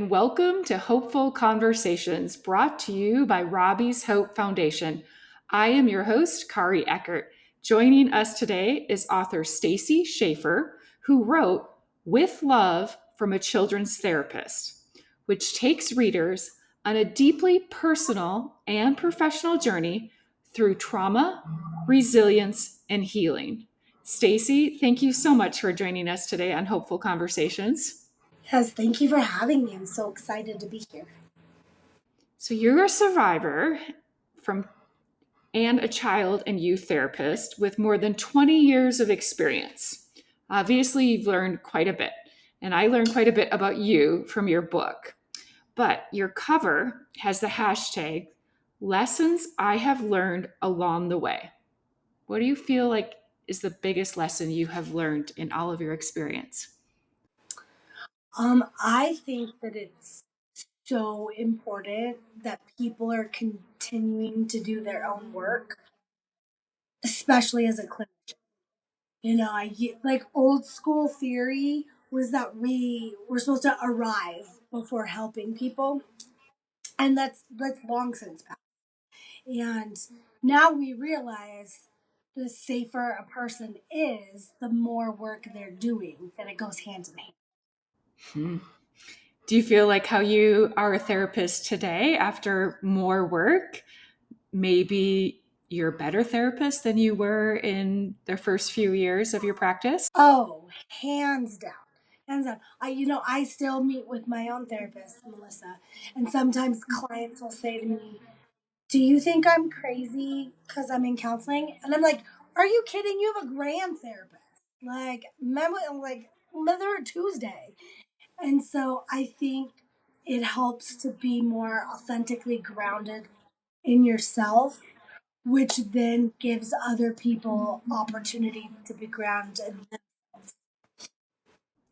and welcome to Hopeful Conversations, brought to you by Robbie's Hope Foundation. I am your host, Kari Eckert. Joining us today is author Stacy Schaffer, who wrote With Love from a Children's Therapist, which takes readers on a deeply personal and professional journey through trauma, resilience, and healing. Stacy, thank you so much for joining us today on Hopeful Conversations. Yes, thank you for having me. I'm so excited to be here. So you're a survivor from and a child and youth therapist with more than 20 years of experience. Obviously, you've learned quite a bit, and I learned quite a bit about you from your book. But your cover has the hashtag lessons I have learned along the way. What do you feel like is the biggest lesson you have learned in all of your experience? I think that it's so important that people are continuing to do their own work, especially as a clinician. Like old school theory was that we were supposed to arrive before helping people, and that's long since passed. And now we realize the safer a person is, the more work they're doing, that it goes hand in hand. Hmm. Do you feel like how you are a therapist today after more work? Maybe you're a better therapist than you were in the first few years of your practice? Oh, hands down. Hands down. I still meet with my own therapist, Melissa, and sometimes clients will say to me, "Do you think I'm crazy because I'm in counseling?" And I'm like, "Are you kidding? You have a grand therapist. Like, met her Tuesday." And so I think it helps to be more authentically grounded in yourself, which then gives other people opportunity to be grounded.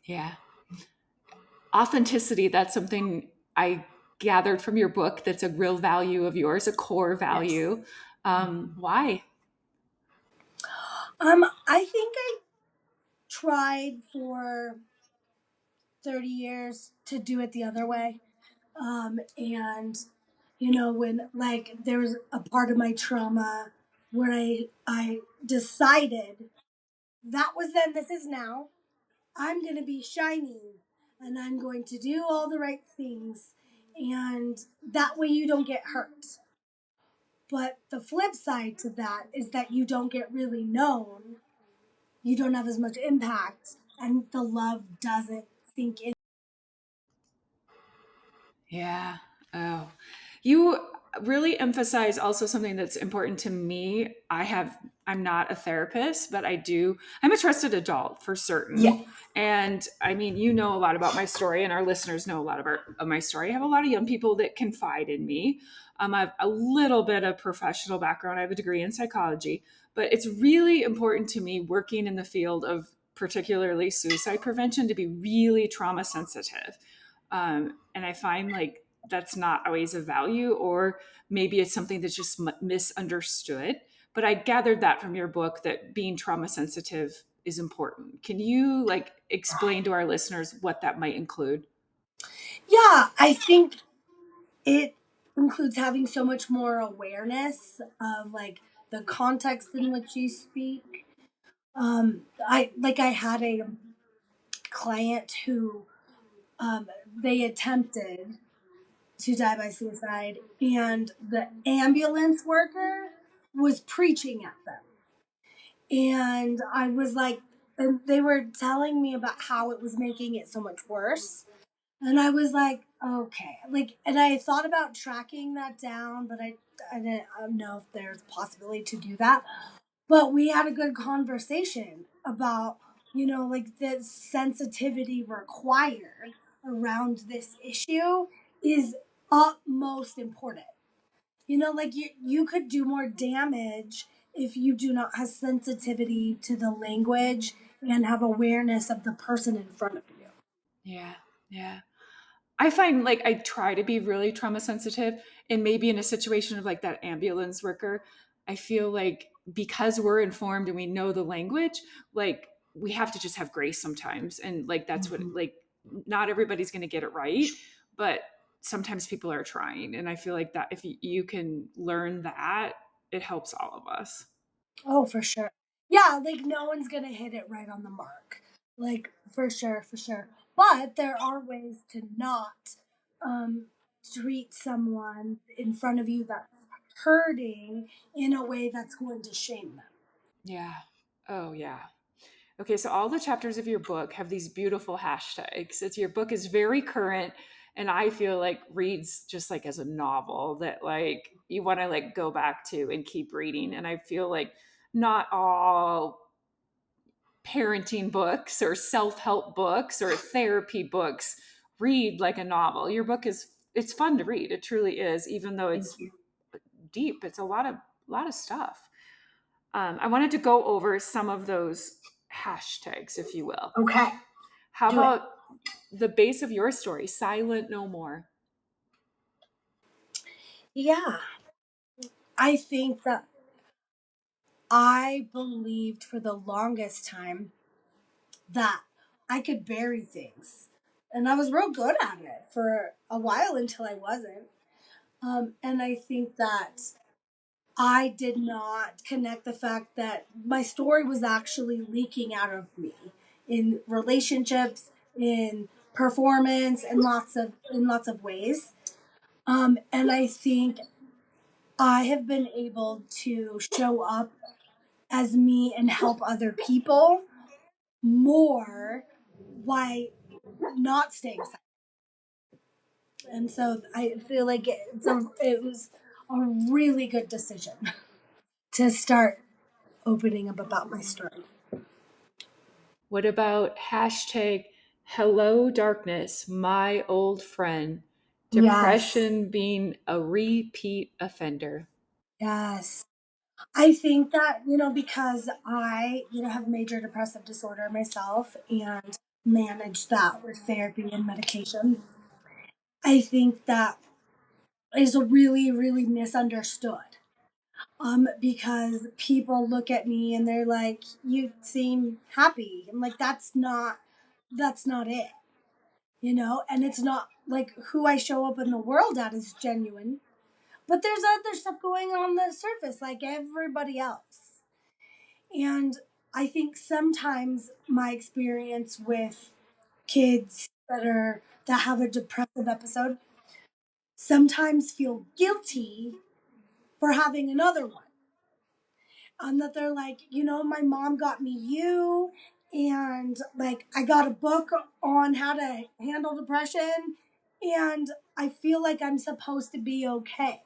Yeah. Authenticity, that's something I gathered from your book that's a real value of yours, a core Yes. value. Why? I think I tried for 30 years to do it the other way. And when like there was a part of my trauma where I decided that was then, this is now. I'm going to be shiny and I'm going to do all the right things. And that way you don't get hurt. But the flip side to that is that you don't get really known, you don't have as much impact, and the love doesn't sink in. Yeah. Oh, you really emphasize also something that's important to me. I'm not a therapist, but I'm a trusted adult for certain. Yes. And I mean, you know a lot about my story, and our listeners know a lot of my story. I have a lot of young people that confide in me. I have a little bit of professional background. I have a degree in psychology, but it's really important to me working in the field of particularly suicide prevention to be really trauma sensitive. And I find like that's not always a value, or maybe it's something that's just misunderstood. But I gathered that from your book that being trauma sensitive is important. Can you like explain to our listeners what that might include? Yeah, I think it includes having so much more awareness of like the context in which you speak. I had a client who they attempted to die by suicide, and the ambulance worker was preaching at them. And I was like, and they were telling me about how it was making it so much worse. And I was like, okay. Like, and I thought about tracking that down, but I didn't know if there's a possibility to do that. But we had a good conversation about, like the sensitivity required around this issue is utmost important. Like you could do more damage if you do not have sensitivity to the language and have awareness of the person in front of you. Yeah, yeah. I find like I try to be really trauma sensitive, and maybe in a situation of like that ambulance worker, I feel like because we're informed and we know the language, like we have to just have grace sometimes. And like that's what like not everybody's going to get it right, but sometimes people are trying. And I feel like that if you can learn that, it helps all of us. Oh, for sure. Yeah, like no one's gonna hit it right on the mark. Like for sure, for sure. But there are ways to not um, treat someone in front of you that's hurting in a way that's going to shame them. Yeah. Oh, yeah. Okay, so all the chapters of your book have these beautiful hashtags. It's your book is very current, and I feel like reads just like as a novel that like you want to like go back to and keep reading. And I feel like not all parenting books or self-help books or therapy books read like a novel. Your book is it's fun to read. It truly is, even though Thank it's you. deep. It's a lot of stuff. I wanted to go over some of those hashtags, if you will. Okay, How do it. about the base of your story, Silent No More? Yeah, I think that I believed for the longest time that I could bury things. And I was real good at it for a while until I wasn't. And I think that I did not connect the fact that my story was actually leaking out of me in relationships, in performance, and lots of ways. And I think I have been able to show up as me and help other people more by not staying silent. And so I feel like it was a really good decision to start opening up about my story. What about hashtag Hello Darkness, my old friend? Yes, Depression being a repeat offender. yes. I think that, because I, have major depressive disorder myself and manage that with therapy and medication, I think that is really, really misunderstood. Because people look at me and they're like, "You seem happy." I'm like, that's not it, and it's not like who I show up in the world at is genuine, but there's other stuff going on the surface like everybody else. And I think sometimes my experience with kids that have a depressive episode sometimes feel guilty for having another one. That they're like, my mom got me you, and like I got a book on how to handle depression, and I feel like I'm supposed to be okay.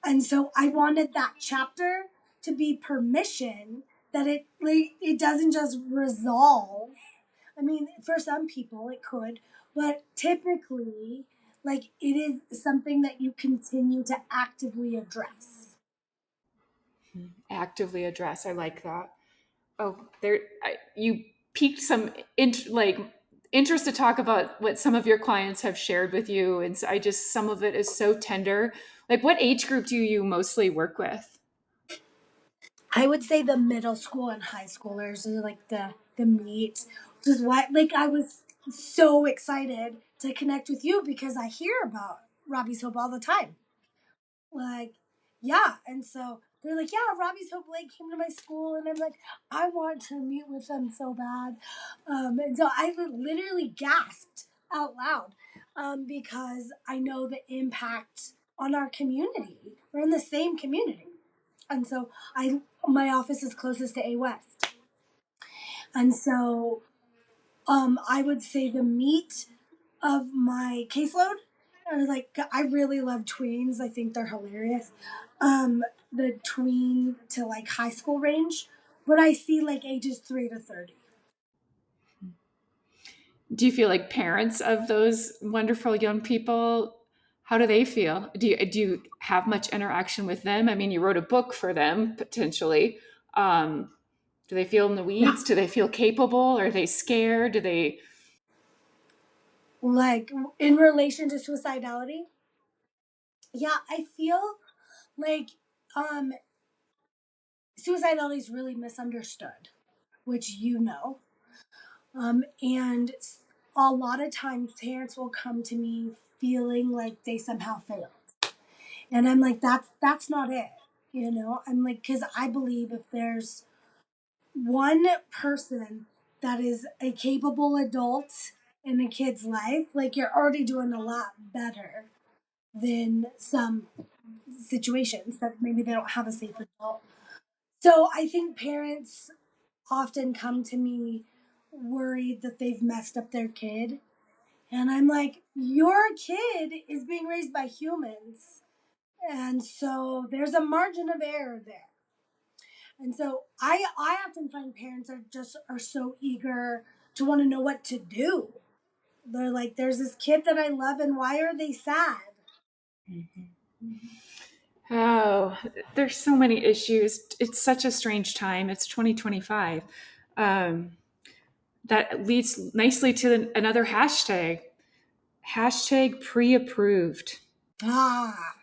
And so I wanted that chapter to be permission that it doesn't just resolve. I mean, for some people it could, but typically, like it is something that you continue to actively address. Actively address. I like that. Oh, you piqued some interest to talk about what some of your clients have shared with you, and so I just some of it is so tender. Like, what age group do you mostly work with? I would say the middle school and high schoolers are like the meat, which is why like I was so excited to connect with you because I hear about Robbie's Hope all the time. Like, yeah, and so they're like, yeah, Robbie's Hope Blake came to my school, and I'm like, I want to meet with them so bad, and so I literally gasped out loud, because I know the impact on our community. We're in the same community. And so my office is closest to A West. And so I would say the meat of my caseload are like I really love tweens. I think they're hilarious. The tween to like high school range, but I see like ages 3 to 30. Do you feel like parents of those wonderful young people? How do they feel? Do you have much interaction with them? I mean, you wrote a book for them potentially. Um, do they feel in the Yeah. weeds? Do they feel capable? Are they scared? Do they? Like in relation to suicidality, yeah, I feel like um suicidality is really misunderstood, which and a lot of times parents will come to me feeling like they somehow failed. And I'm like, that's not it. I'm like, because I believe if there's one person that is a capable adult in a kid's life, like you're already doing a lot better than some situations that maybe they don't have a safe adult. So I think parents often come to me worried that they've messed up their kid. And I'm like, your kid is being raised by humans. And so there's a margin of error there. And so I often find parents are so eager to want to know what to do. They're like, there's this kid that I love, and why are they sad? Oh, there's so many issues. It's such a strange time. It's 2025. Um, that leads nicely to another hashtag. Hashtag pre-approved. Ah,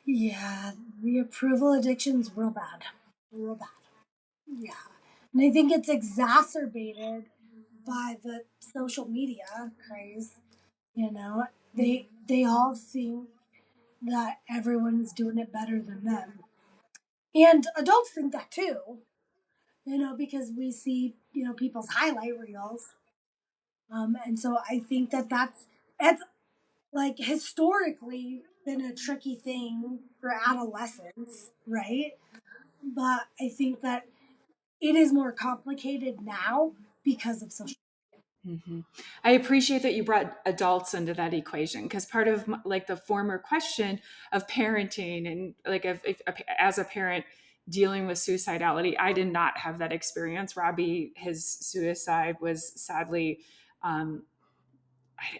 yeah, the approval addiction's real bad. Real bad. Yeah. And I think it's exacerbated by the social media craze. You know, they all think that everyone's doing it better than them. And adults think that too, because we see, people's highlight reels. And so I think that's like historically been a tricky thing for adolescents, right? But I think that it is more complicated now because of social. Mm-hmm. I appreciate that you brought adults into that equation because part of like the former question of parenting and like if as a parent dealing with suicidality, I did not have that experience. Robbie, his suicide was sadly um,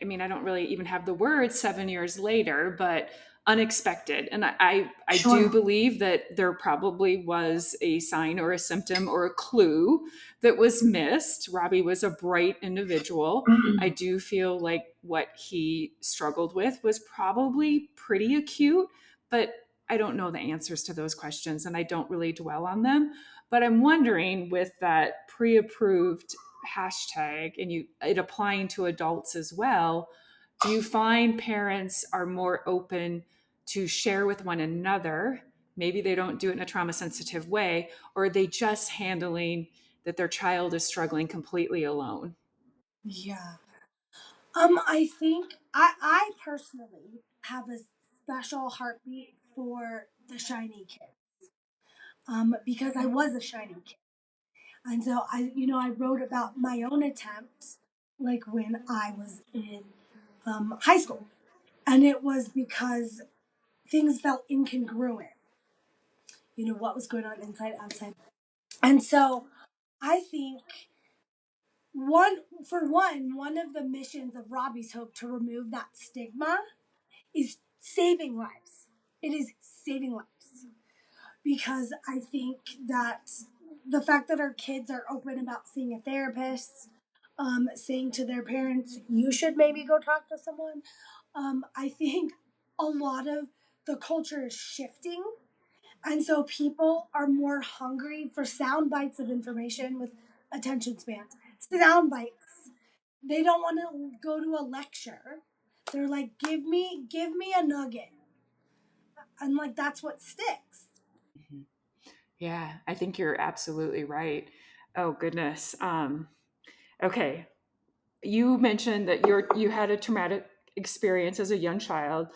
I mean, I don't really even have the word 7 years later, but unexpected. And I do Sure. believe that there probably was a sign or a symptom or a clue that was missed. Robbie was a bright individual. I do feel like what he struggled with was probably pretty acute, but I don't know the answers to those questions and I don't really dwell on them. But I'm wondering with that pre approved hashtag and it applying to adults as well, do you find parents are more open to share with one another? Maybe they don't do it in a trauma sensitive way, or are they just handling that their child is struggling completely alone? Yeah. I think I personally have a special heartbeat for the shiny kid. Because I was a shiny kid. And so I wrote about my own attempts, like when I was in high school. And it was because things felt incongruent, what was going on inside, outside. And so I think one of the missions of Robbie's Hope to remove that stigma is saving lives. It is saving lives. Because I think that the fact that our kids are open about seeing a therapist, saying to their parents, you should maybe go talk to someone, I think a lot of the culture is shifting. And so people are more hungry for sound bites of information with attention spans. Sound bites. They don't want to go to a lecture. They're like, give me a nugget. And like that's what sticks. Yeah, I think you're absolutely right. Oh goodness. Okay, you mentioned that you had a traumatic experience as a young child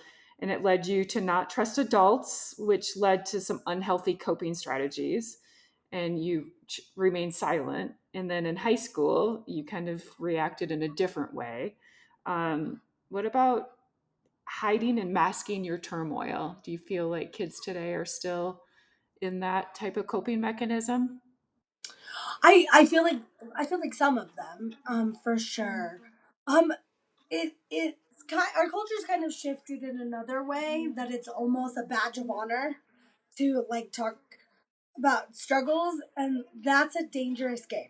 and it led you to not trust adults, which led to some unhealthy coping strategies, and you remained silent. And then in high school you kind of reacted in a different way. What about hiding and masking your turmoil? Do you feel like kids today are still in that type of coping mechanism? I feel like some of them, for sure. Um, our culture's kind of shifted in another way that it's almost a badge of honor to like talk about struggles, and that's a dangerous game.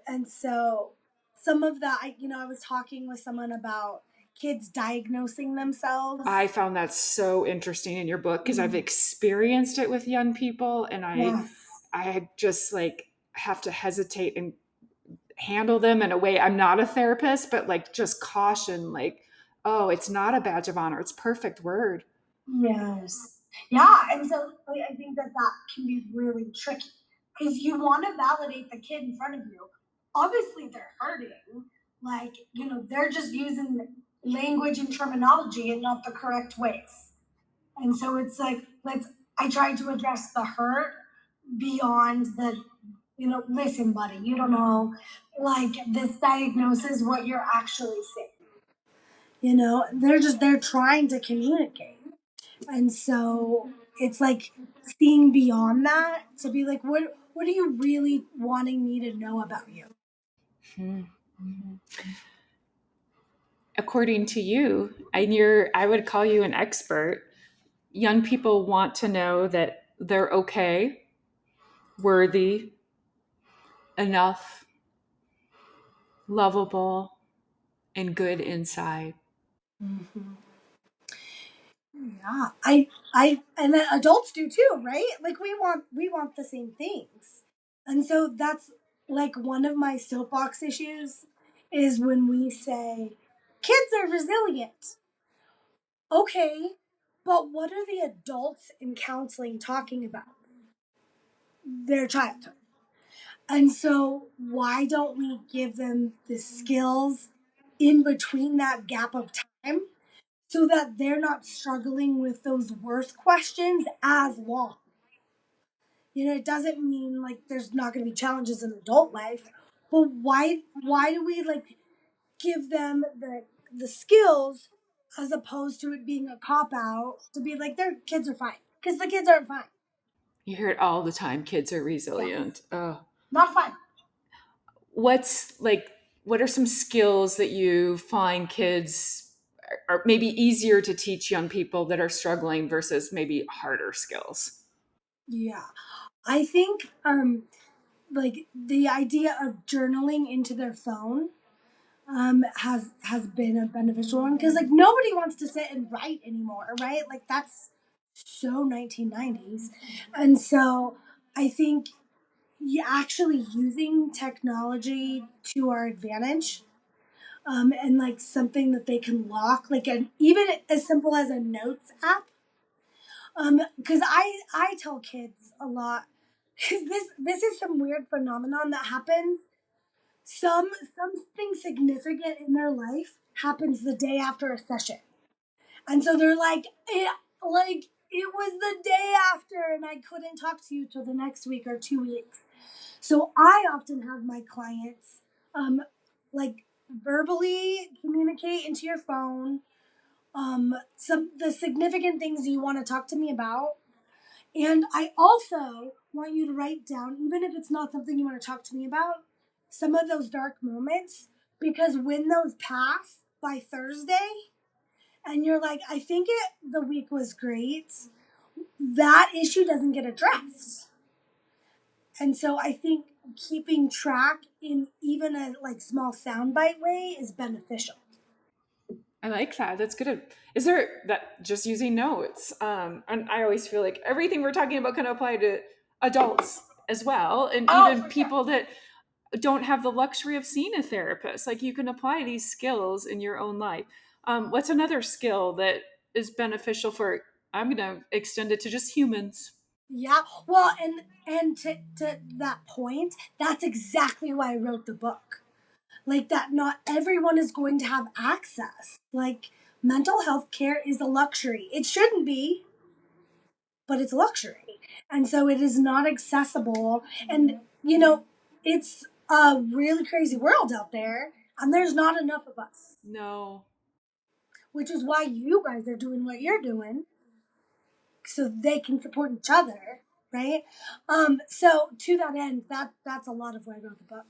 And so some of that, I was talking with someone about kids diagnosing themselves. I found that so interesting in your book because I've Mm, experienced it with young people and I yes. I just like have to hesitate and handle them in a way. I'm not a therapist, but like just caution, like, oh, it's not a badge of honor. It's perfect word. Yes. Yeah, and so like, I think that that can be really tricky because you want to validate the kid in front of you. Obviously, they're hurting. Like, they're just using language and terminology in not the correct ways. And so it's like, I try to address the hurt beyond listen, buddy, you don't know, like, this diagnosis, what you're actually saying. They're trying to communicate. And so it's like seeing beyond that to be like, what are you really wanting me to know about you? Hmm. According to you, and I would call you an expert, young people want to know that they're okay, worthy, enough, lovable, and good inside. Mm-hmm. Yeah, and adults do too, right? Like we want the same things, and so that's like one of my soapbox issues is when we say kids are resilient. Okay, but what are the adults in counseling talking about? Their childhood. And so, why don't we give them the skills in between that gap of time so that they're not struggling with those worth questions as long? It doesn't mean like there's not going to be challenges in adult life, but why do we like give them the skills as opposed to it being a cop out to be like their kids are fine because the kids aren't fine. You hear it all the time. Kids are Yes, resilient. Oh, not fine. what's like? What are some skills that you find kids are maybe easier to teach young people that are struggling versus maybe harder skills? Yeah, I think like the idea of journaling into their phone has been a beneficial one because like nobody wants to sit and write anymore, right? Like that's so 1990s. And so I think actually using technology to our advantage, and like something that they can lock, like even as simple as a notes app. Because I tell kids a lot because this is some weird phenomenon that happens. Something significant in their life happens the day after a session, and so they're like it was the day after, and I couldn't talk to you till the next week or 2 weeks. So I often have my clients like verbally communicate into your phone some the significant things you want to talk to me about. And I also want you to write down, even if it's not something you want to talk to me about, some of those dark moments. Because when those pass by Thursday, and you're like, I think the week was great, that issue doesn't get addressed. And so I think keeping track in even a like small soundbite way is beneficial. I like that. That's good. Is there that just using notes? And I always feel like everything we're talking about can apply to adults as well, and Oh, even for sure. people that don't have the luxury of seeing a therapist. Like you can apply these skills in your own life. What's another skill that is beneficial for? I'm going to extend it to just humans. Yeah. Well, and to that point, that's exactly why I wrote the book. Like that not everyone is going to have access. Like mental health care is a luxury. It shouldn't be, but it's a luxury. And so it is not accessible, and it's a really crazy world out there, and there's not enough of us. No, Which is why you guys are doing what you're doing so they can support each other, right? So to that end, that's a lot of why I wrote the book.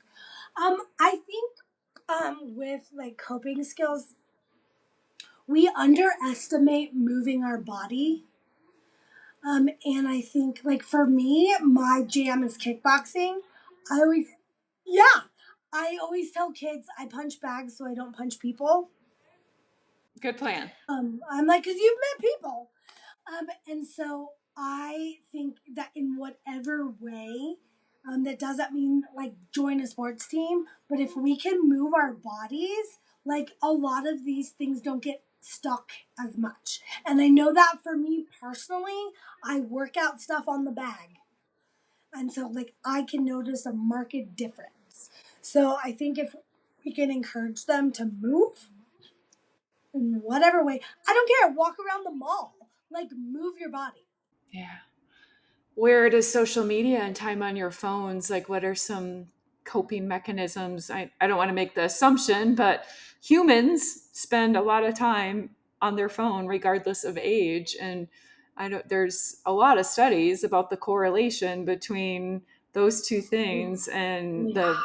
I think with like coping skills, we underestimate moving our body. And I think like for me, my jam is kickboxing. I always, yeah, I always tell kids I punch bags so I don't punch people. good plan. I'm like, because you've met people. And so I think that in whatever way That doesn't mean like join a sports team, but if we can move our bodies, like a lot of these things don't get stuck as much. And I know that for me personally, I work out stuff on the bag. And so like I can notice a marked difference. So I think if we can encourage them to move in whatever way, I don't care, walk around the mall, like move your body. Yeah. Where does social media and time on your phones, like what are some coping mechanisms? I don't want to make the assumption, but humans spend a lot of time on their phone regardless of age. And I don't, there's a lot of studies about the correlation between those two things and Yeah. the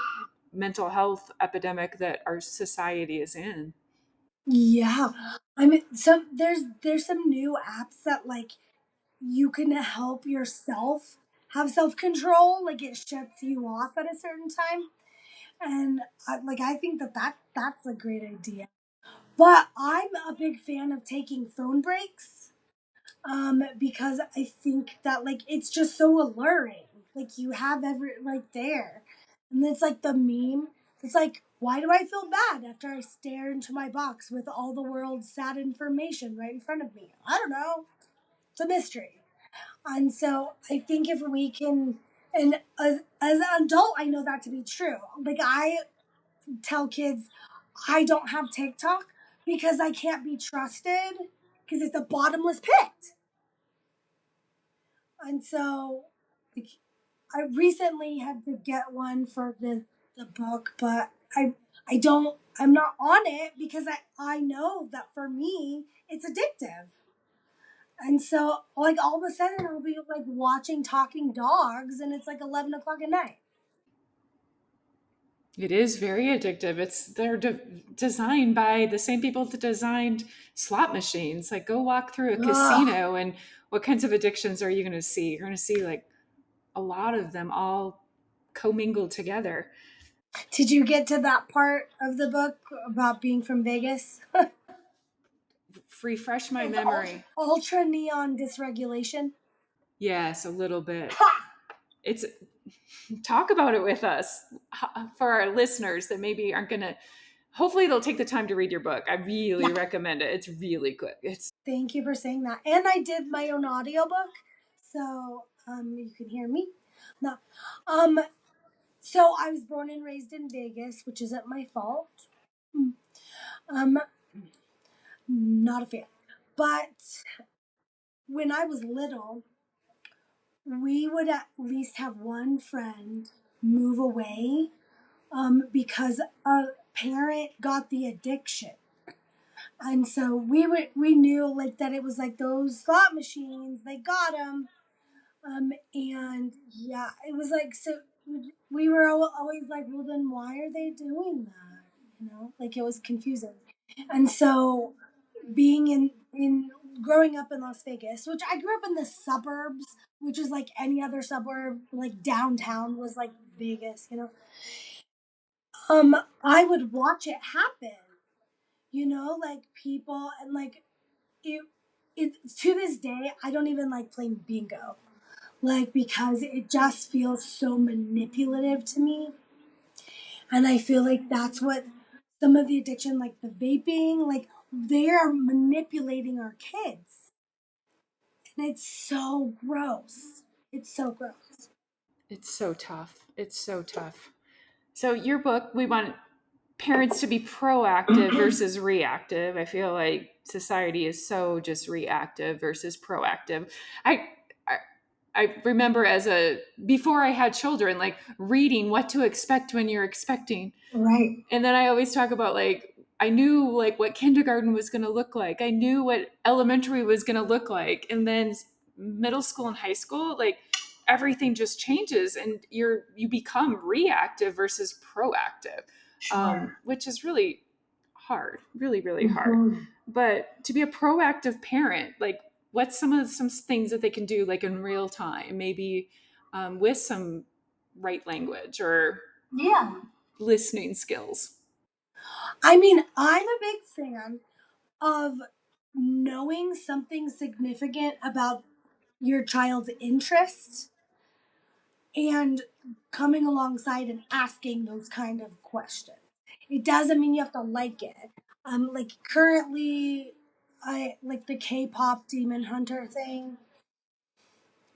mental health epidemic that our society is in. Yeah. I mean, so there's some new apps that like you can help yourself have self control. Like it shuts you off at a certain time, and I think that's a great idea. But I'm a big fan of taking phone breaks, because I think that like it's just so alluring. Like you have every like there, and it's like the meme. It's like, why do I feel bad after I stare into my box with all the world's sad information right in front of me? I don't know. It's a mystery. And so I think if we can, and as an adult, I know that to be true. Like I tell kids, I don't have TikTok because I can't be trusted because it's a bottomless pit. And so, like, I recently had to get one for the book, but I don't. I'm not on it because I know that for me it's addictive. And so, like, all of a sudden, I'll be like watching Talking Dogs, and it's like 11 o'clock at night. It is very addictive. They're designed by the same people that designed slot machines. Like, go walk through a Ugh. casino, and what kinds of addictions are you going to see? You're going to see like a lot of them all commingled together. Did you get to that part of the book about being from Vegas? Refresh my With memory. ultra neon dysregulation. Yes, a little bit. Ha! It's talk about it with us for our listeners that maybe aren't going to. Hopefully, they'll take the time to read your book. I really Yeah. recommend it. It's really good. It's Thank you for saying that. And I did my own audiobook, so you can hear me. No. Um, so I was born and raised in Vegas, which isn't my fault. Um, not a fan. But when I was little, we would at least have one friend move away, because a parent got the addiction. And so we knew like that it was like those slot machines, they got them. And yeah, it was like, so we were always like, well, then why are they doing that? You know, like it was confusing. And so being in growing up in Las Vegas, which I grew up in the suburbs, which is like any other suburb, like downtown was like Vegas, you know. I would watch it happen, you know, like people and like it. It to this day, I don't even like playing bingo, like because it just feels so manipulative to me, and I feel like that's what some of the addiction, like the vaping, like they are manipulating our kids, and it's so gross. It's so gross. it's so tough. It's so tough. So your book, we want parents to be proactive versus reactive. I feel like society is so just reactive versus proactive. I I, I remember as a before I had children, like reading what to expect when you're expecting. Right. And then I always talk about like I knew like what kindergarten was going to look like. I knew what elementary was going to look like. And then middle school and high school, like everything just changes and you become reactive versus proactive, Sure. which is really hard, really, really hard. Mm-hmm. But to be a proactive parent, like what's some things that they can do like in real time, maybe with some right language or Yeah. listening skills. I mean, I'm a big fan of knowing something significant about your child's interests, and coming alongside and asking those kind of questions. It doesn't mean you have to like it. Like currently, I like the K-pop Demon Hunter thing.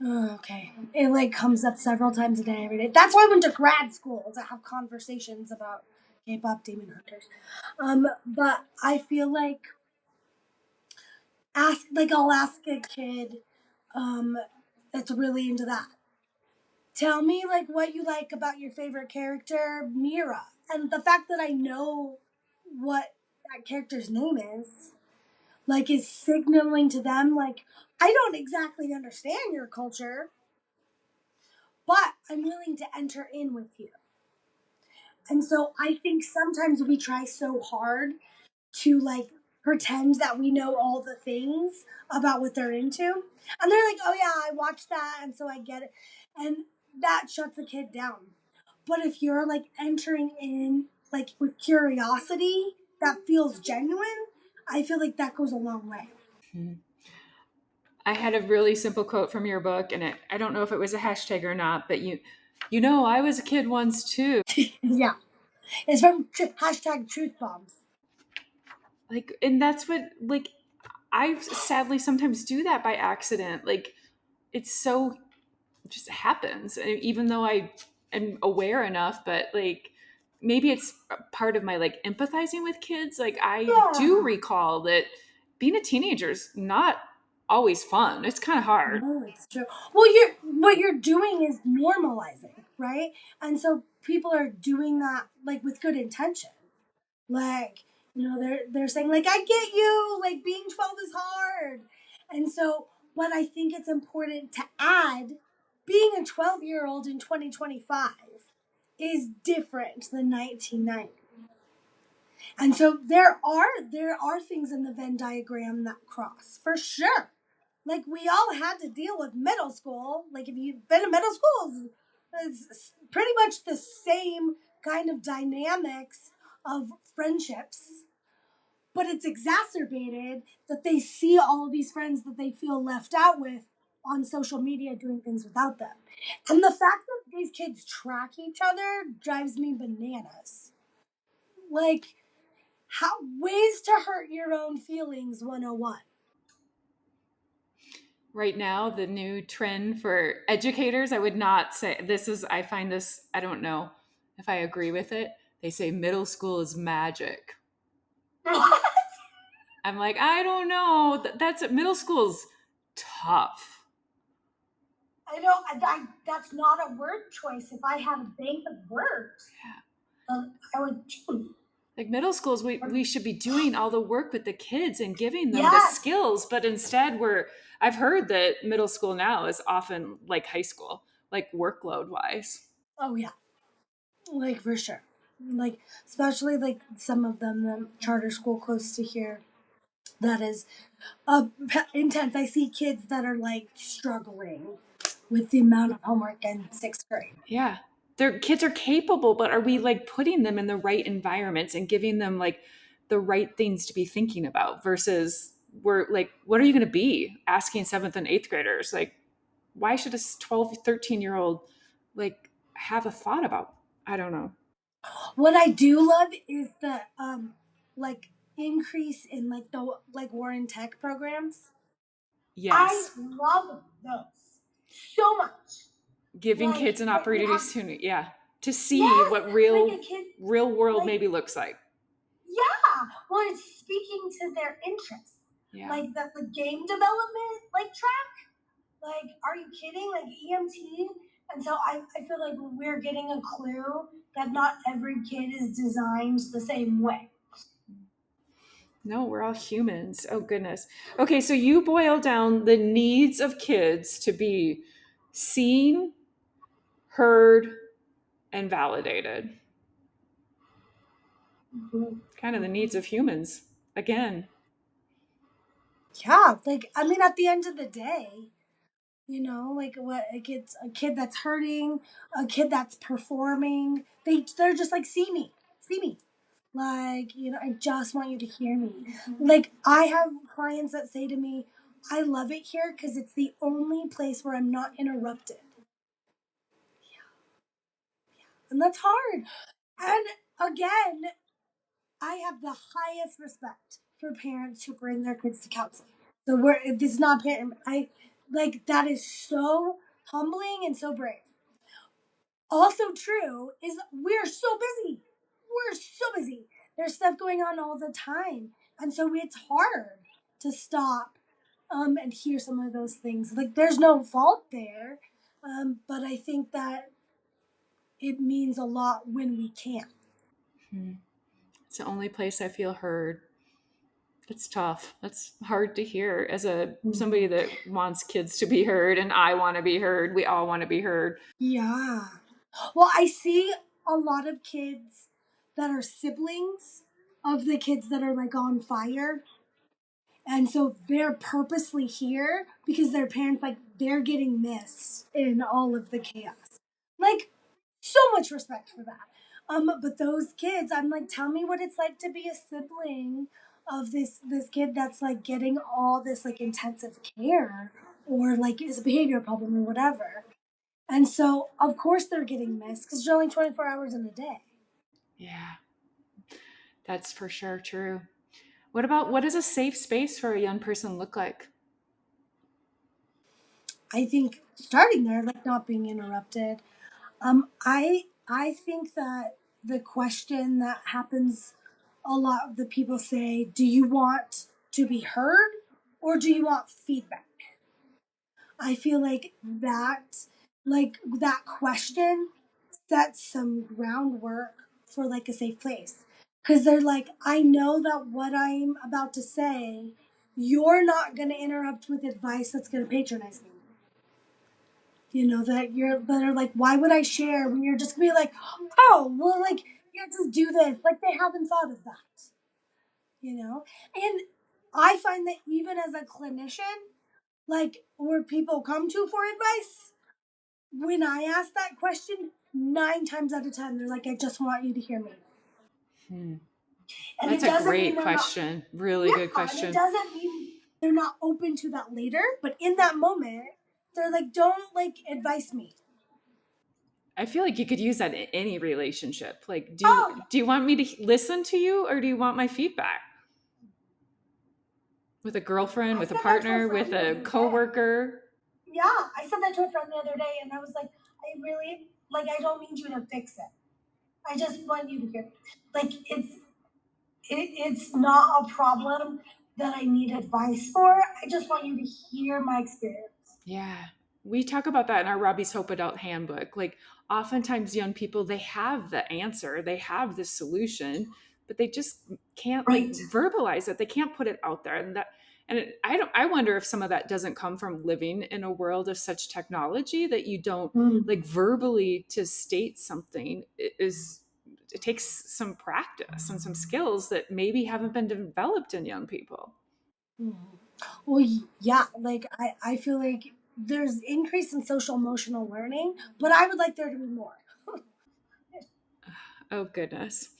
Oh, okay, it like comes up several times a day, every day. That's why I went to grad school to have conversations about K-pop Demon Hunters. But I feel like I'll ask a kid, um, that's really into that. Tell me like what you like about your favorite character, Mira. And the fact that I know what that character's name is signaling to them like I don't exactly understand your culture, but I'm willing to enter in with you. And so I think sometimes we try so hard to like pretend that we know all the things about what they're into. And they're like, oh yeah, I watched that and so I get it. And that shuts the kid down. But if you're like entering in like with curiosity that feels genuine, I feel like that goes a long way. Hmm. I had a really simple quote from your book, and I don't know if it was a hashtag or not, but you know, I was a kid once too. Yeah. It's from hashtag truth bombs. Like, and that's what, like, I sadly sometimes do that by accident. Like, it's so, it just happens. And even though I am aware enough, but like, maybe it's a part of my like empathizing with kids. Like, I do Yeah. recall that being a teenager is not always fun. It's kind of hard. No, it's true. Well, what you're doing is normalizing, right? And so people are doing that like with good intention. Like, they're saying like I get you, like being 12 is hard. And so but I think it's important to add being a 12-year-old in 2025 is different than 1990. And so there are things in the Venn diagram that cross for sure. Like we all had to deal with middle school. Like if you've been in middle school, it's pretty much the same kind of dynamics of friendships, but it's exacerbated that they see all of these friends that they feel left out with on social media doing things without them. And the fact that these kids track each other drives me bananas. Like, how ways to hurt your own feelings 101. Right now, the new trend for educators, I would not say this is, I find this, I don't know if I agree with it. They say middle school is magic. I'm like, I don't know. That's middle school's tough. I know that's not a word choice. If I had a bank of words, I would choose. Like middle schools, we should be doing all the work with the kids and giving them the Yes. skills, but instead I've heard that middle school now is often like high school, like workload wise. Oh yeah. Like for sure. Like especially like some of them, the charter school close to here. That is intense. I see kids that are like struggling with the amount of homework in sixth grade. Yeah. Their kids are capable, but are we like putting them in the right environments and giving them like the right things to be thinking about versus we're like, what are you going to be asking seventh and eighth graders? Like, why should a 12, 13-year-old like have a thought about? I don't know. What I do love is the like increase in like the like war and tech programs. I Yes. love those so much. Giving Like kids an that we opportunity have, to see yes, what like a kid, real world like maybe looks like. yeah, well, it's speaking to their interests, Yeah. like the game development like track. Like, are you kidding? Like EMT, and so I feel like we're getting a clue that not every kid is designed the same way. No, we're all humans. Oh, goodness. Okay, so you boil down the needs of kids to be seen, heard, and validated. Kind of the needs of humans. Again. Yeah, like I mean, at the end of the day, like what a kid that's hurting, a kid that's performing, they're just like see me, like I just want you to hear me. Like I have clients that say to me, I love it here because it's the only place where I'm not interrupted. And that's hard. And again, I have the highest respect for parents who bring their kids to counseling. So we're this is not parent. I like that is so humbling and so brave. Also true is we're so busy. We're so busy. There's stuff going on all the time, and so it's hard to stop and hear some of those things. Like there's no fault there, but I think that it means a lot when we can. Hmm. It's the only place I feel heard. It's tough. That's hard to hear as a somebody that wants kids to be heard, and I want to be heard. We all want to be heard. Yeah. Well, I see a lot of kids that are siblings of the kids that are like on fire. And so they're purposely here because their parents, like, they're getting missed in all of the chaos. Like, so much respect for that. But those kids, I'm like, tell me what it's like to be a sibling of this kid that's like getting all this like intensive care or like is a behavior problem or whatever. And so, of course, they're getting missed because there's only 24 hours in a day. Yeah, that's for sure true. What does a safe space for a young person look like? I think starting there, like not being interrupted. I think that the question that happens a lot of the people say, do you want to be heard or do you want feedback? I feel like that question sets some groundwork for like a safe place. Cause they're like, I know that what I'm about to say, you're not gonna interrupt with advice that's gonna patronize me. You know, that are like, why would I share when you're just gonna be like, oh, well, like, yeah, just do this. Like, they haven't thought of that, you know? And I find that even as a clinician, like, where people come to for advice, when I ask that question, 9 times out of 10, they're like, I just want you to hear me. Hmm. And That's it a doesn't mean great they're not, question. Really good yeah, and it question. doesn't mean they're not open to that later, but in that moment, they're like, don't, like, advise me. I feel like you could use that in any relationship. Like, Oh, do you want me to listen to you, or do you want my feedback? With a girlfriend, I with a said that to a partner, with friend the a other day. coworker. Yeah, I said that to a friend the other day, and I was like, I really like. I don't need you to fix it. I just want you to hear. Like it's not a problem that I need advice for. I just want you to hear my experience. Yeah. We talk about that in our Robbie's Hope Adult Handbook. Like, oftentimes young people, they have the answer, they have the solution, but they just can't like Right. verbalize it. They can't put it out there. I wonder if some of that doesn't come from living in a world of such technology that you don't Mm. like verbally to state something is it takes some practice and some skills that maybe haven't been developed in young people. Mhm. Well, yeah, like I feel like there's increase in social emotional learning, but I would like there to be more. Oh goodness.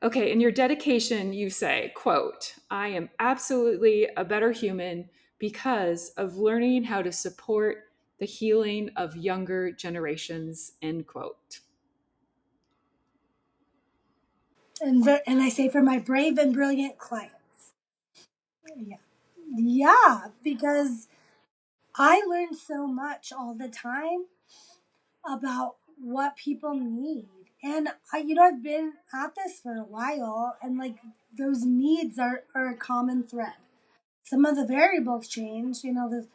Okay, in your dedication, you say, quote, I am absolutely a better human because of learning how to support the healing of younger generations, end quote. And I say for my brave and brilliant clients. Yeah. Yeah, because I learn so much all the time about what people need. And I've been at this for a while, and like those needs are a common thread. Some of the variables change, the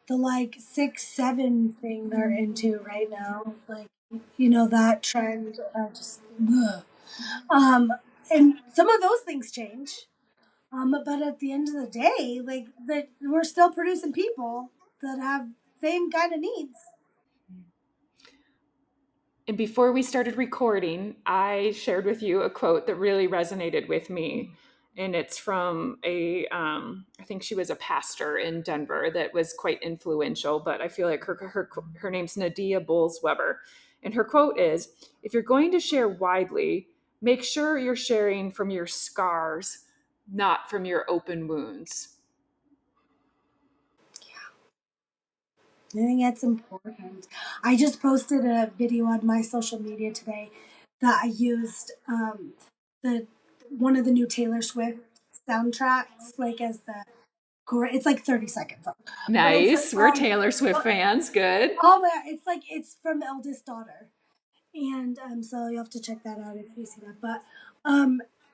like 6-7 thing they're into right now, like that trend, just ugh. um, and some of those things change. But at the end of the day, like that, we're still producing people that have same kind of needs. And before we started recording, I shared with you a quote that really resonated with me. And it's from I think she was a pastor in Denver that was quite influential, but I feel like her name's Nadia Bowles Weber. And her quote is, if you're going to share widely, make sure you're sharing from your scars, not from your open wounds. I think it's important. I just posted a video on my social media today that I used the one of the new Taylor Swift soundtracks, like as the core. It's like 30 seconds long, but it's Nice. We're Taylor Swift fans. Good. oh my, it's like it's from Eldest Daughter, and so you have to check that out if you see that. But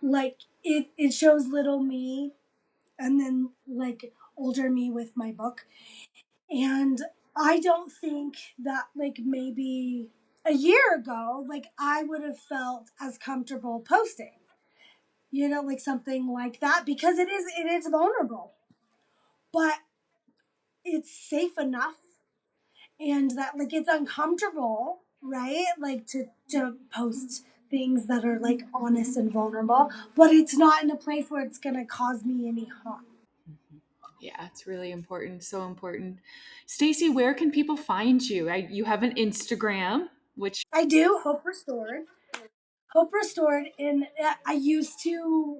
like it shows little me, and then like older me with my book, and I don't think that like maybe a year ago, like I would have felt as comfortable posting, like something like that because it is vulnerable, but it's safe enough and that like it's uncomfortable, right? Like to post things that are like honest and vulnerable, but it's not in a place where it's gonna cause me any harm. Yeah, it's really important. So important. Stacy, where can people find you? You have an Instagram, which I do Hope Restored. Hope Restored, and I used to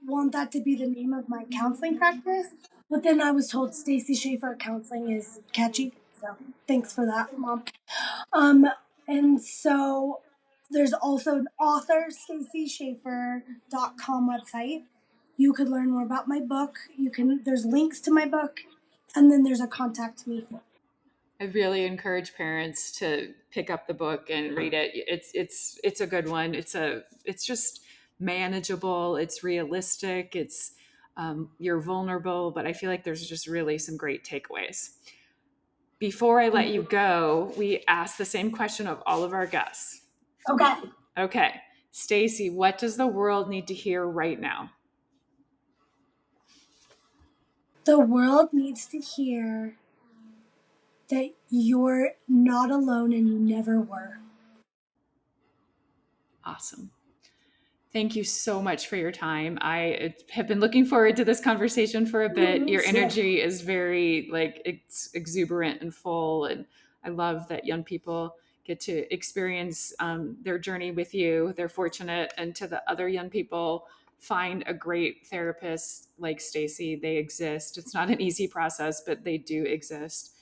want that to be the name of my counseling practice, but then I was told Stacy Schaffer Counseling is catchy. So thanks for that, Mom. Um, and so there's also an author, stacyschaffer.com website. You could learn more about my book. There's links to my book, and then there's a contact me. I really encourage parents to pick up the book and read it. It's a good one. It's just manageable. It's realistic. It's you're vulnerable, but I feel like there's just really some great takeaways. Before I let you go, we ask the same question of all of our guests. Okay. Okay, Stacy, what does the world need to hear right now? The world needs to hear that you're not alone and you never were. Awesome. Thank you so much for your time. I have been looking forward to this conversation for a bit. Your energy is very like it's exuberant and full, and I love that young people get to experience their journey with you. They're fortunate, and to the other young people, find a great therapist like Stacy. They exist. It's not an easy process, but they do exist.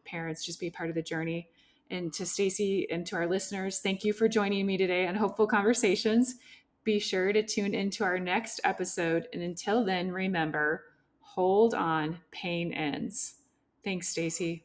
Parents, just be a part of the journey. And to Stacy and to our listeners, thank you for joining me today on Hopeful Conversations. Be sure to tune into our next episode. And until then, remember, hold on, pain ends. Thanks, Stacy.